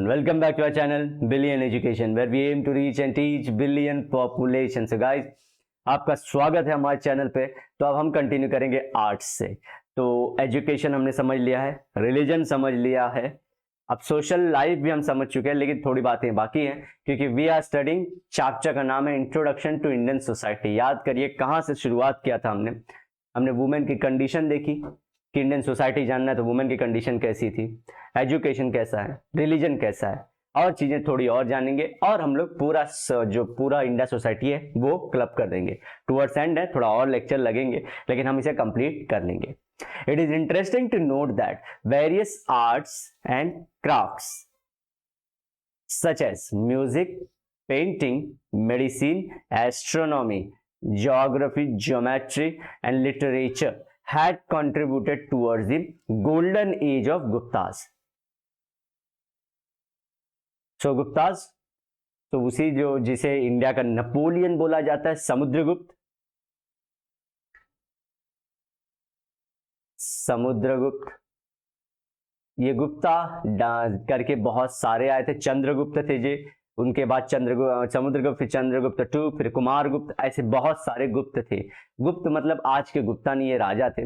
everyone, welcome back to our channel Billion Education where we aim to reach and teach billion population. So guys, आपका स्वागत है हमारे channel पे। तो अब हम कंटिन्यू करेंगे आर्ट्स से। तो एजुकेशन हमने समझ लिया है, रिलीजन समझ लिया है, अब सोशल लाइफ भी हम समझ चुके हैं, लेकिन थोड़ी बातें बाकी हैं क्योंकि वी आर स्टडिंग चैप्टर का नाम है इंट्रोडक्शन टू इंडियन सोसाइटी। याद करिए कहाँ से शुरुआत किया था हमने वुमेन की कंडीशन देखी कि इंडियन सोसाइटी जानना है तो वुमेन की कंडीशन कैसी थी, एजुकेशन कैसा है, रिलीजन कैसा है, और चीजें थोड़ी और जानेंगे और हम लोग पूरा इंडिया सोसाइटी है वो क्लब कर देंगे। टुवर्ड्स एंड है, थोड़ा और लेक्चर लगेंगे लेकिन हम इसे कंप्लीट कर लेंगे। It is interesting to note that various arts and crafts such as music, painting, medicine, astronomy, geography, geometry and literature had contributed towards the golden age of Guptas. So Guptas, तो उसी जिसे India का Napoleon बोला जाता है, समुद्रगुप्त, ये गुप्ता करके बहुत सारे आए थे। चंद्रगुप्त थे जी, उनके बाद समुद्रगुप्त, फिर चंद्रगुप्त टू, फिर कुमारगुप्त, ऐसे बहुत सारे गुप्त थे। गुप्त मतलब आज के गुप्ता नहीं, ये राजा थे।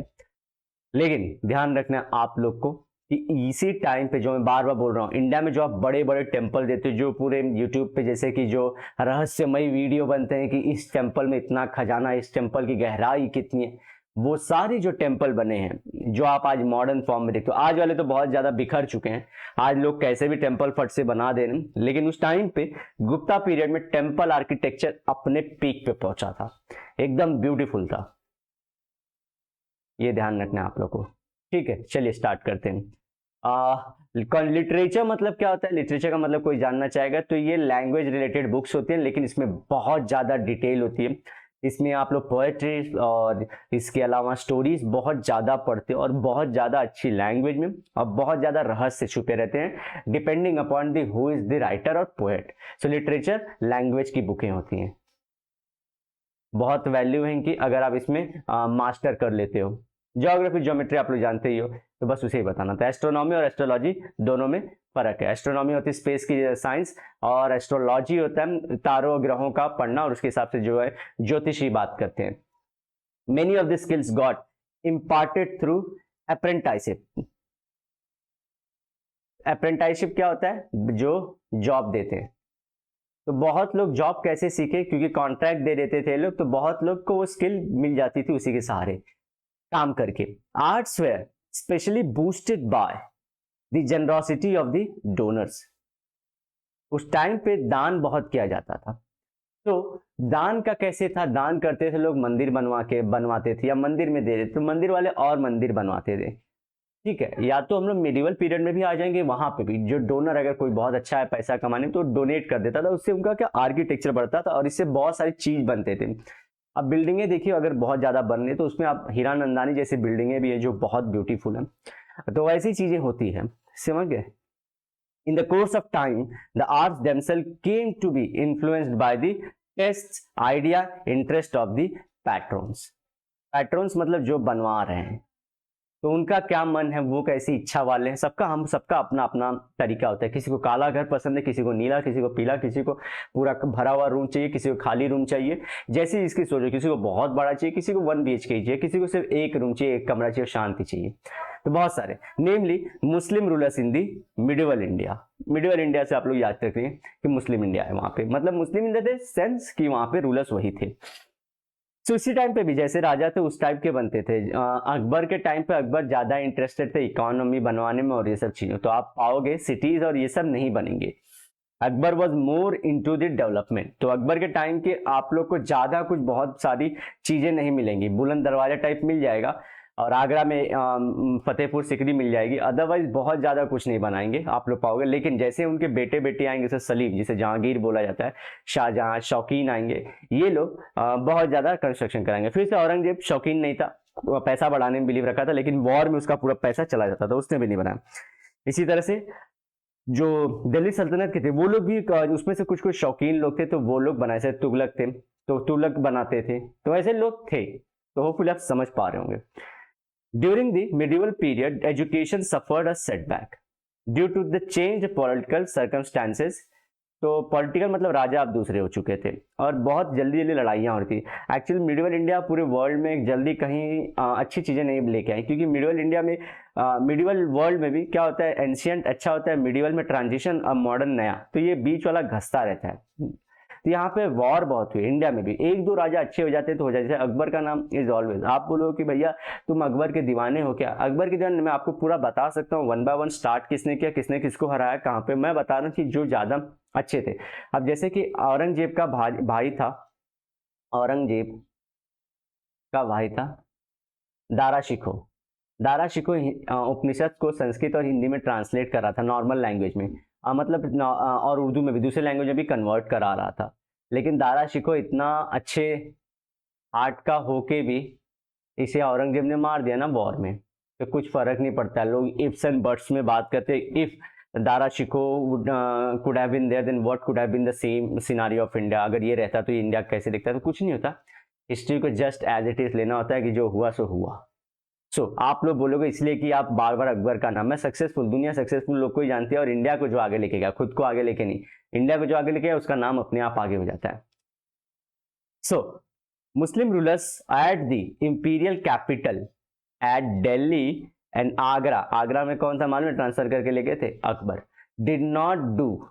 लेकिन ध्यान रखना आप लोग को कि इसी टाइम पे, जो मैं बार बार बोल रहा हूँ, इंडिया में जो आप बड़े बड़े टेम्पल देते हो, जो पूरे यूट्यूब पे जैसे कि जो रहस्यमयी वीडियो बनते हैं कि इस टेम्पल में इतना खजाना, इस टेम्पल की गहराई कितनी है, वो सारी जो टेम्पल बने हैं जो आप आज मॉडर्न फॉर्म में देखते हो, आज वाले तो बहुत ज्यादा बिखर चुके हैं, आज लोग कैसे भी टेम्पल फट से बना दे रहे हैं, लेकिन उस टाइम पे गुप्ता पीरियड में टेम्पल आर्किटेक्चर अपने पीक पे पहुंचा था, एकदम ब्यूटीफुल था। ये ध्यान रखना आप लोग को, ठीक है। चलिए स्टार्ट करते हैं। लिटरेचर मतलब क्या होता है? लिटरेचर का मतलब कोई जानना चाहेगा तो ये लैंग्वेज रिलेटेड बुक्स होती हैं, लेकिन इसमें बहुत ज्यादा डिटेल होती है। इसमें आप लोग पोएट्री और इसके अलावा स्टोरीज बहुत ज्यादा पढ़ते हैं और बहुत ज्यादा अच्छी लैंग्वेज में, और बहुत ज्यादा रहस्य छुपे रहते हैं depending upon the who is the writer और पोएट। सो लिटरेचर लैंग्वेज की बुकें होती हैं, बहुत वैल्यू है इनकी अगर आप इसमें मास्टर कर लेते हो। ज्योग्राफी, ज्योमेट्री आप लोग जानते ही हो, तो बस उसे ही बताना था। एस्ट्रोनॉमी और एस्ट्रोलॉजी दोनों में फर्क है। एस्ट्रोनॉमी होती है स्पेस की साइंस, और एस्ट्रोलॉजी होता है तारों ग्रहों का पढ़ना, और उसके हिसाब से जो है ज्योतिषी बात करते हैं। Many of the skills got imparted through apprenticeship. Apprenticeship क्या होता है? जो जॉब देते हैं। तो बहुत लोग जॉब कैसे सीखे? क्योंकि कॉन्ट्रैक्ट दे देते थे लोग, तो बहुत लोग को वो स्किल मिल जाती थी उसी के सहारे काम करके। Arts were specially boosted by the generosity of the donors. उस टाइम पे दान बहुत किया जाता था। तो दान का कैसे था? दान करते थे लोग, मंदिर बनवाते थे या मंदिर में दे देते, तो मंदिर वाले और मंदिर बनवाते थे, ठीक है। या तो हम लोग मिडिवल पीरियड में भी आ जाएंगे, वहां पे भी जो डोनर अगर कोई बहुत अच्छा है पैसा कमाने तो डोनेट कर देता था, उससे उनका क्या आर्किटेक्चर बढ़ता था और इससे बहुत सारी चीज बनते थे। अब बिल्डिंगें देखिए अगर बहुत ज्यादा बन रही तो उसमें आप हीरानंदानी जैसी बिल्डिंगें भी है जो बहुत ब्यूटीफुल है, तो ऐसी चीजें होती है, समझ गए। In the course of time, the arts themselves came to be influenced by the tastes, idea, interest of the patrons. Patrons मतलब जो बनवा रहे हैं, तो उनका क्या मन है, वो कैसी इच्छा वाले हैं, सबका अपना अपना तरीका होता है। किसी को काला घर पसंद है, किसी को नीला, किसी को पीला, किसी को पूरा भरा हुआ रूम चाहिए, किसी को खाली रूम चाहिए, जैसी इसकी सोच है। किसी को बहुत बड़ा चाहिए, किसी को 1 BHK चाहिए, किसी को सिर्फ एक रूम चाहिए, एक कमरा चाहिए, शांति चाहिए। तो बहुत सारे, namely Muslim rulers in the medieval India. Medieval India से आप लोग याद रखेंगे कि मुस्लिम इंडिया है वहां पे, मतलब मुस्लिम इन द सेंस कि वहां पे रूलर्स वही थे। तो इसी टाइम पे भी जैसे राजा थे उस टाइप के बनते थे। अकबर के टाइम पे अकबर ज्यादा इंटरेस्टेड थे इकोनॉमी बनवाने में और ये सब चीजों, तो आप पाओगे सिटीज और ये सब नहीं बनेंगे। Akbar was more into the development. तो अकबर के टाइम के आप लोग को ज्यादा कुछ बहुत सारी चीजें नहीं मिलेंगी, बुलंद दरवाजा टाइप मिल जाएगा और आगरा में फतेहपुर सिकरी मिल जाएगी, अदरवाइज बहुत ज्यादा कुछ नहीं बनाएंगे आप लोग पाओगे। लेकिन जैसे उनके बेटे बेटी आएंगे, जैसे सलीम, जिसे जहांगीर बोला जाता है, शाहजहां, शौकीन आएंगे, ये लोग बहुत ज्यादा कंस्ट्रक्शन कराएंगे। फिर से औरंगजेब शौकीन नहीं था, पैसा बढ़ाने में बिलीव रखा था, लेकिन वॉर में उसका पूरा पैसा चला जाता था, उसने भी नहीं बनाया। इसी तरह से जो दिल्ली सल्तनत के थे वो लोग भी उसमें से कुछ शौकीन लोग थे, तो वो लोग बनाए, से तुगलक थे तो तुगलक बनाते थे, तो ऐसे लोग थे। तो होपफुली आप समझ पा रहे होंगे। During the medieval period, education suffered a setback. Due to the change political circumstances. तो पॉलिटिकल मतलब राजा अब दूसरे हो चुके थे और बहुत जल्दी जल्दी लड़ाइयाँ हो रही थी। एक्चुअली मिडिवल इंडिया पूरे वर्ल्ड में जल्दी कहीं अच्छी चीज़ें नहीं लेके आई, क्योंकि मिडिवल इंडिया में मिडिवल वर्ल्ड में भी क्या होता है, एंशियंट अच्छा होता है, मिडिवल में ट्रांजिशन, अब मॉडर्न नया, तो ये बीच वाला घसता रहता है। तो यहाँ पे वॉर बहुत हुई इंडिया में भी, एक दो राजा अच्छे हो जाते तो हो जाते। जैसे अकबर का नाम इज ऑलवेज, आप बोलो कि भैया तुम अकबर के दीवाने हो क्या, अकबर के दीवाने मैं आपको पूरा बता सकता हूँ, वन बाय वन स्टार्ट किसने किया, किसने किसको हराया, कहाँ पे, मैं बता रहा हूँ कि जो ज्यादा अच्छे थे। अब जैसे कि औरंगजेब का भाई था, औरंगजेब का भाई था दारा शिकोह। दारा शिकोह उपनिषद को संस्कृत और हिंदी में ट्रांसलेट कर रहा था नॉर्मल लैंग्वेज में, मतलब और उर्दू में भी, दूसरे लैंग्वेज में भी कन्वर्ट करा रहा था। लेकिन दारा शिकोह इतना अच्छे हार्ट का होके भी इसे औरंगजेब ने मार दिया ना वॉर में, तो कुछ फर्क नहीं पड़ता। लोग इफ्स एंड बट्स में बात करते हैं। If Dara Shikoh could have been there, then what could have been the same scenario of India, अगर ये रहता तो इंडिया कैसे दिखता, तो कुछ नहीं होता। हिस्ट्री को जस्ट एज इट इज लेना होता है कि जो हुआ सो हुआ। आप लोग बोलोगे इसलिए कि आप बार बार अकबर का नाम, मैं सक्सेसफुल, दुनिया सक्सेसफुल लोग को ही जानती है, और इंडिया को जो आगे लेके गया, खुद को आगे लेके नहीं, इंडिया को जो आगे लेके गया उसका नाम अपने आप आगे हो जाता है। मुस्लिम rulers at the imperial capital eight Delhi and Agra, Agra में कौन सा मालूम ट्रांसफर करके लेके थे, Akbar, did not do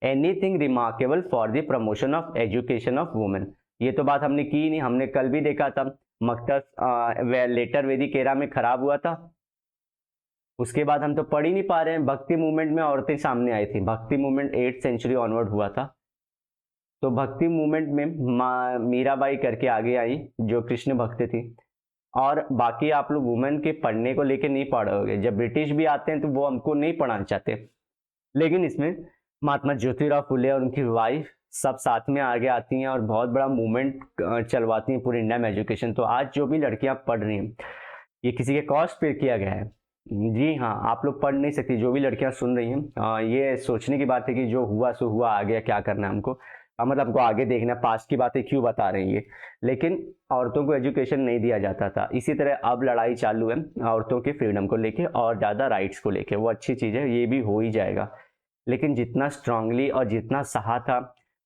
anything remarkable for the promotion of education of women. ये तो बात हमने की नहीं, हमने कल भी देखा था, मकतब लेटर वैदिक एरा में खराब हुआ था, उसके बाद हम तो पढ़ ही नहीं पा रहे हैं। भक्ति मूवमेंट में औरतें सामने आई थी, भक्ति मूवमेंट 8th सेंचुरी ऑनवर्ड हुआ था, तो भक्ति मूवमेंट में मीराबाई करके आगे आई जो कृष्ण भक्त थी। और बाकी आप लोग वुमेन के पढ़ने को लेके नहीं पढ़ोगे, जब ब्रिटिश भी आते हैं तो वो हमको नहीं पढ़ाना चाहते, लेकिन इसमें महात्मा ज्योतिराव फुले और उनकी वाइफ सब साथ में आगे आती हैं और बहुत बड़ा मूवमेंट चलवाती हैं पूरे इंडिया में एजुकेशन। तो आज जो भी लड़कियां पढ़ रही हैं ये किसी के कॉस्ट पे किया गया है। जी हाँ, आप लोग पढ़ नहीं सकती, जो भी लड़कियां सुन रही हैं ये सोचने की बात है कि जो हुआ सो हुआ, आगे क्या करना है हमको, मतलब हमको आगे देखना, पास्ट की बातें क्यों बता रही है। लेकिन औरतों को एजुकेशन नहीं दिया जाता था, इसी तरह अब लड़ाई चालू है औरतों के फ्रीडम को लेके और ज़्यादा राइट्स को लेके, वो अच्छी चीज़ है, ये भी हो ही जाएगा। लेकिन जितना स्ट्रांगली और जितना सहा था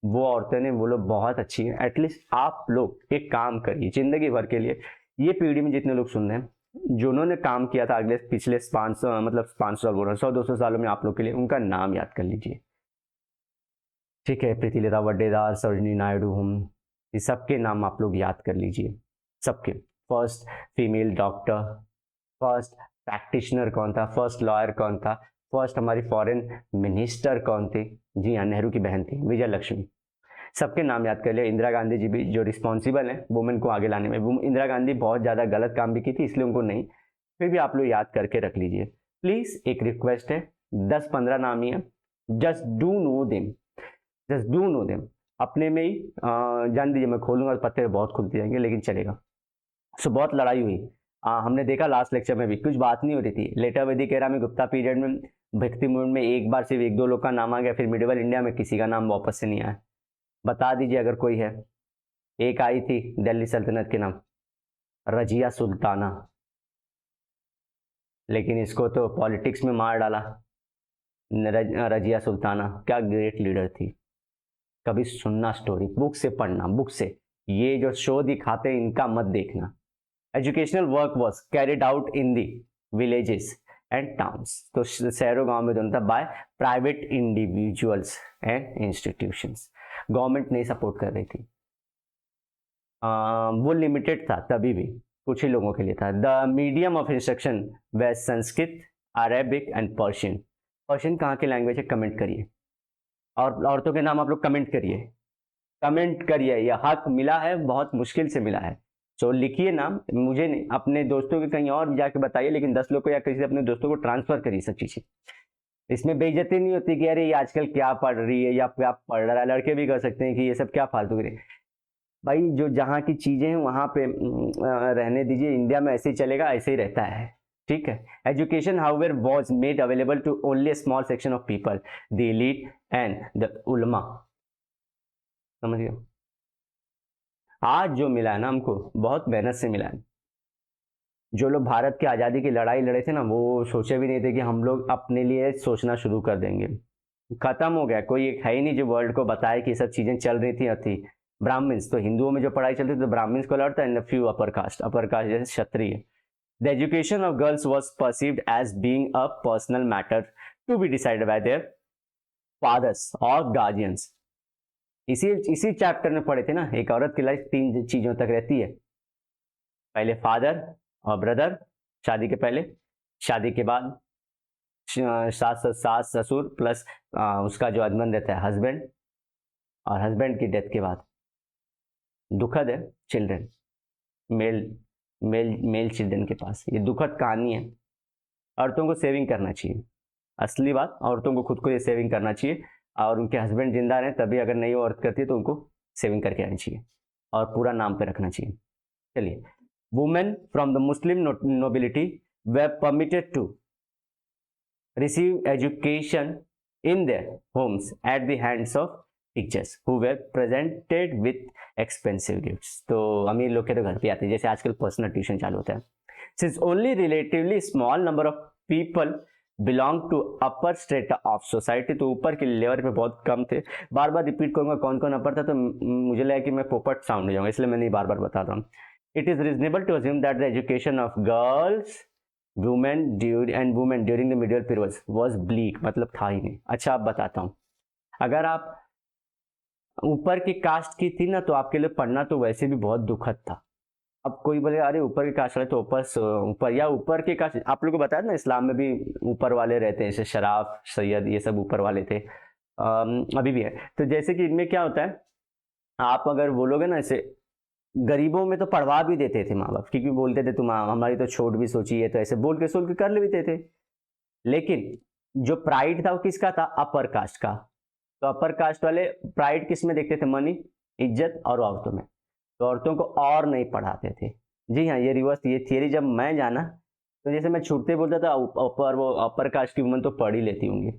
वो औरतें ने, वो लोग बहुत अच्छी हैं। एटलीस्ट आप लोग एक काम करिए जिंदगी भर के लिए, ये पीढ़ी में जितने लोग सुन रहे हैं जिन्होंने काम किया था अगले पिछले 500 मतलब 500 साल बोल रहा हूँ, 100-200 सालों में, आप लोग के लिए उनका नाम याद कर लीजिए, ठीक है। प्रीतिलता वड्डेदार, सरोजिनी नायडू, हम ये सबके नाम आप लोग याद कर लीजिए, सबके। First female doctor, first practitioner कौन था, फर्स्ट लॉयर कौन था, फर्स्ट हमारी फॉरेन मिनिस्टर कौन थी, जी हाँ, नेहरू की बहन थी विजय लक्ष्मी, सबके नाम याद कर लिया। इंदिरा गांधी जी भी जो रिस्पॉन्सिबल है वुमेन को आगे लाने में, इंदिरा गांधी बहुत ज़्यादा गलत काम भी की थी इसलिए उनको नहीं, फिर भी आप लोग याद करके रख लीजिए प्लीज़। एक रिक्वेस्ट है, 10-15 नाम ही है, just do know them, just do know them, अपने में ही जान दीजिए। मैं खोलूंगा तो पत्ते बहुत खुलते जाएंगे, लेकिन चलेगा। बहुत लड़ाई हुई, हमने देखा लास्ट लेक्चर में भी कुछ बात नहीं हो रही थी। लेटर वैदिक एरा में, गुप्ता पीरियड में, भक्ति मूवमेंट में एक बार सिर्फ 1-2 लोग का नाम आ गया, फिर मिडिवल इंडिया में किसी का नाम वापस से नहीं आया। बता दीजिए अगर कोई है। एक आई थी दिल्ली सल्तनत के नाम, रजिया सुल्ताना, लेकिन इसको तो पॉलिटिक्स में मार डाला। रजिया सुल्ताना क्या ग्रेट लीडर थी, कभी सुनना स्टोरी, बुक से पढ़ना, बुक से। ये जो शो दिखाते हैं इनका मत देखना। Educational work was carried out in the villages and towns, तो शहरों गांव में दोनों था, by private individuals and institutions. Government नहीं सपोर्ट कर रही थी, वो लिमिटेड था, तभी भी कुछ ही लोगों के लिए था। The medium of instruction way Sanskrit, Arabic and Persian. Persian कहाँ की लैंग्वेज है, कमेंट करिए, और औरतों के नाम आप लोग कमेंट करिए, कमेंट करिए। यह हक मिला है, बहुत मुश्किल से मिला है, तो लिखिए नाम, मुझे नहीं, अपने दोस्तों के कहीं और जाके बताइए, लेकिन 10 लोग को या किसी अपने दोस्तों को ट्रांसफर करिए सब चीजें। इसमें बेइज्जती नहीं होती कि अरे ये आजकल क्या पढ़ रही है या क्या पढ़ रहा है। लड़के भी कर सकते हैं कि ये सब क्या फालतू गिरे, भाई जो जहाँ की चीजें हैं वहां पे रहने दीजिए। इंडिया में ऐसे ही चलेगा, ऐसे ही रहता है, ठीक है। Education however was made available to only small section of people, the elite and the ulama. समझ गए? आज जो मिला है ना हमको, बहुत मेहनत से मिला है। जो लोग भारत की आज़ादी की लड़ाई लड़े थे ना, वो सोचे भी नहीं थे कि हम लोग अपने लिए सोचना शुरू कर देंगे। खत्म हो गया, कोई एक है ही नहीं जो वर्ल्ड को बताए कि सब चीज़ें चल रही थी। ब्राह्मण्स, तो हिंदुओं में जो पढ़ाई चलती थी तो ब्राह्मण्स को लड़ता, एंड फ्यू अपर कास्ट जैसे Kshatriya. The education of girls was perceived as being a personal matter to be decided by their fathers और गार्जियंस। इसी चैप्टर में पढ़े थे ना, एक औरत की लाइफ 3 चीजों तक रहती है। पहले फादर और ब्रदर, शादी के पहले, शादी के बाद सास ससुर प्लस उसका जो हस्बैंड रहता है हस्बैंड, और हस्बैंड की डेथ के बाद दुखद है चिल्ड्रन, मेल मेल चिल्ड्रन के पास। ये दुखद कहानी है। औरतों को सेविंग करना चाहिए, असली बात, औरतों को खुद को ये सेविंग करना चाहिए, और उनके हस्बैंड जिंदा रहे तभी, अगर नहीं वो औरत करती है तो उनको सेविंग करके आनी चाहिए और पूरा नाम पे रखना चाहिए। चलिए, women from the Muslim nobility were permitted to receive education in their homes at the hands of teachers who were presented with expensive gifts. तो अमीर लोग के तो घर पे आते हैं, जैसे आजकल पर्सनल ट्यूशन चालू होता है। Since only relatively small number of people belong to upper strata of society, तो ऊपर के लेवल पे बहुत कम थे। बार बार रिपीट करूंगा कौन कौन अपर था, तो मुझे लगा कि मैं पोपट साउंड हो जाऊंगा, इसलिए मैं नहीं बार बार बता रहा हूँ। It is reasonable to assume that the education of girls women during the medieval period was bleak, मतलब था ही नहीं। अच्छा, आप बताता हूँ, अगर आप ऊपर की कास्ट की थी ना, तो आपके लिए पढ़ना तो वैसे भी बहुत दुखद था। अब कोई बोले अरे ऊपर की कास्ट वाले तो ऊपर या ऊपर की कास्ट, आप लोगों को बताया ना इस्लाम में भी ऊपर वाले रहते हैं, जैसे शराफ सैयद ये सब ऊपर वाले थे, अभी भी है। तो जैसे कि इनमें क्या होता है, आप अगर बोलोगे ना, ऐसे गरीबों में तो पढ़वा भी देते थे माँ बाप, क्योंकि बोलते थे तुम हमारी तो छोट भी सोची है, तो ऐसे बोल के सोल के कर लेते थे। लेकिन जो प्राइड था वो किसका था? अपर कास्ट का। तो अपर कास्ट वाले प्राइड किस में देखते थे? मनी, इज्जत और औरतों में। तो औरतों को और नहीं पढ़ाते थे। जी हाँ, ये रिवर्स, ये थियरी जब मैं जाना, तो जैसे मैं छूटते बोलता था अपर कास्ट की वुमन तो पढ़ ही लेती होंगी,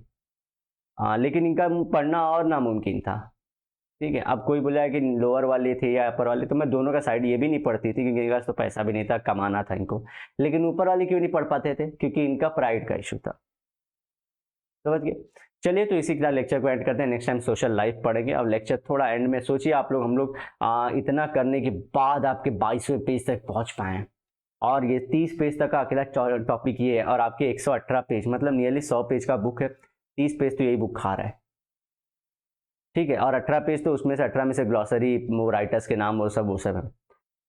लेकिन इनका पढ़ना और नामुमकिन था। ठीक है, अब कोई बोला है कि लोअर वाले थे या अपर वाले, तो मैं दोनों का साइड, ये भी नहीं पढ़ती थी क्योंकि इनके पास तो पैसा भी नहीं था, कमाना था इनको। लेकिन ऊपर वाले क्यों नहीं पढ़ पाते थे? क्योंकि इनका प्राइड का इशू था। समझ गए? चलिए, तो इसी के साथ लेक्चर को एंड करते हैं। नेक्स्ट टाइम सोशल लाइफ पढ़ेंगे। अब लेक्चर थोड़ा एंड में, सोचिए आप लोग, हम लोग इतना करने के बाद आपके 22वें पेज तक पहुंच पाए हैं, और ये 30 पेज तक का अकेला टॉपिक ये है, और आपके 118 पेज, मतलब नियरली 100 पेज का बुक है, 30 पेज तो यही बुक खा रहा है। ठीक है, और 18 पेज तो उसमें से 18 में से ग्लॉसरी, राइटर्स के नाम, वो सब है।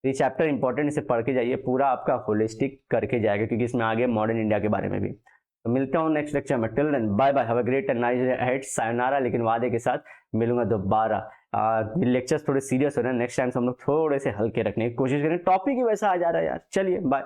ये चैप्टर इंपॉर्टेंट, इसे पढ़ के जाइए, पूरा आपका होलिस्टिक करके जाएगा, क्योंकि इसमें आगे मॉडर्न इंडिया के बारे में भी। तो मिलता हूँ नेक्स्ट लेक्चर में। Till then bye bye, have a great and nice head, sayonara. लेकिन वादे के साथ मिलूंगा दोबारा। लेक्चर्स थोड़े सीरियस हो रहे हैं, नेक्स्ट टाइम से हम लोग थोड़े से हल्के रखने की कोशिश करें। टॉपिक ही वैसा आ जा रहा है यार। चलिए बाय।